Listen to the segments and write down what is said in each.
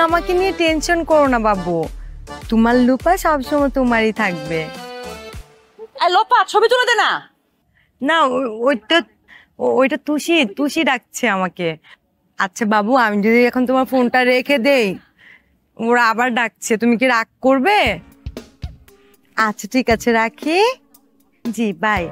আমাকে নিয়ে টেনশন করো না বাবু, তোমার লুপা সবসময় তোমারই থাকবে। লোপা ছবি তুলে দে না। না ওইটা তুষি ডাকছে আমাকে। আচ্ছা বাবু, আমি যদি এখন তোমার ফোনটা রেখে দেই, ওরা আবার ডাকছে, তুমি কি রাগ করবে? আচ্ছা ঠিক আছে, রাখি। জি বাই।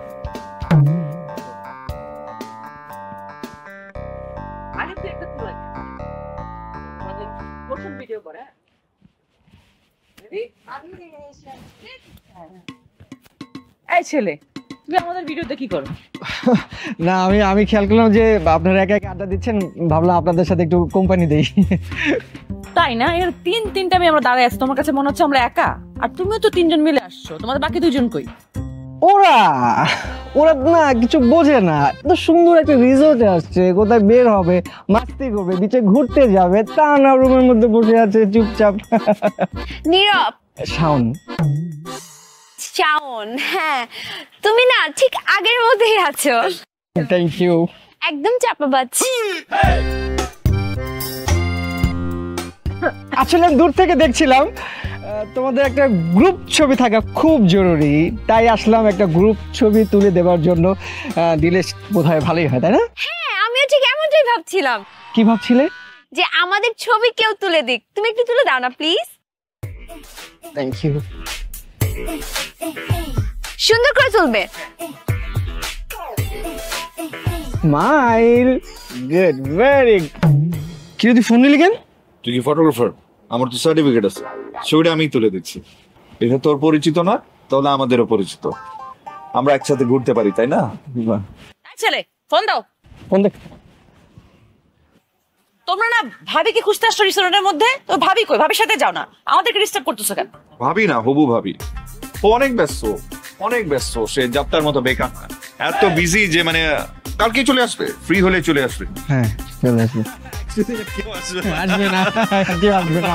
এই ছেলে, তুমি আমাদের ভিডিওতে কি করো? না, আমি খেয়াল করলাম যে আপনারা একা একা আড্ডা দিচ্ছেন, ভাবলাম আপনাদের সাথে একটু কোম্পানি দেই। তাই না? এর তিনটা আমি আমরা দাঁড়ায় আছি, তোমার কাছে মনে হচ্ছে আমরা একা? আর তুমিও তো 3 জন মিলে আসছো, তোমাদের বাকি 2 জন কই? ওরা না কিছু বোঝে না। এত সুন্দর একটা রিসোর্টে আসছে, কোথায় বের হবে, মাস্তি করবে, বিচে ঘুরতে যাবে, তা না রুমের মধ্যে বসে আছে চুপচাপ। নীরব। শাওন, হ্যাঁ তুমি না ঠিক আগের মধ্যেই আছো। Thank you. একদম চাপাবাজ। আসলে দূর থেকে দেখছিলাম তোমাদের একটা গ্রুপ ছবি থাকা খুব জরুরি, তাই আসলাম একটা গ্রুপ ছবি তুলে দেওয়ার জন্য। দিলে বোধহয় ভালোই হয়, তাই না? হ্যাঁ, আমিও ঠিক এমনটাই ভাবছিলাম। কি ভাবছিলে? যে আমাদের ছবি কেউ তুলে দিক। তুমি একটু তুলে দাও না প্লিজ। Thank you. সুন্দর করে তুলবে। স্মাইল। Good, very good. কি রে, তুই ফোন নিলি কেন? তুই কি ফটোগ্রাফার? আমার তো সার্টিফিকেট আছে, ছবিটা আমি তুলে দিচ্ছি। এটা তোর পরিচিত না, তাহলে আমাদেরও পরিচিত, আমরা একসাথে ঘুরতে পারি, তাই না? এই ছেলে, ফোন দাও। ফোন দেখ। তোমরা না ভাবিকে খুঁজতে আসছো রেস্টুরেন্টের মধ্যে, তো ভাবি কই? ভাবির সাথে যাও না, আমাদেরকে ডিস্টার্ব করতেছো কেন? ভাবি না, হবু ভাবি। ও অনেক ব্যস্ত, সে যাত্রার মতো বেকার না, এত বিজি যে মানে কালকে চলে আসবে, ফ্রি হলে চলে আসবে। হ্যাঁ, চলে আসবে। কেউ আসবে আসবে না, কেউ আসবে না।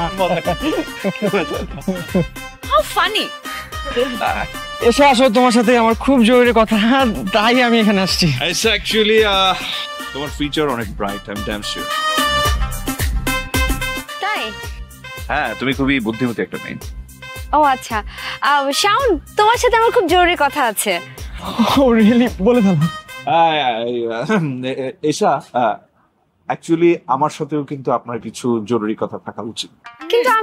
How funny. এসে আসো, তোমার সাথে আমার খুব জরুরি কথা, তাই আমি এখানে আসছি। অ্যাকচুয়ালি তোমার ফিচার অনেক bright, I am damn sure. তাই? হ্যাঁ, তুমি খুবই বুদ্ধিমতী একটা মেয়ে। ও আচ্ছা, শাওন তোমার সাথে আমার খুব জরুরি কথা আছে। ও রিয়েলি? বলে ফেলো। এসা, অ্যাকচুয়ালি আমার সাথেও কিন্তু আপনার কিছু জরুরি কথা থাকা উচিত। কিন্তু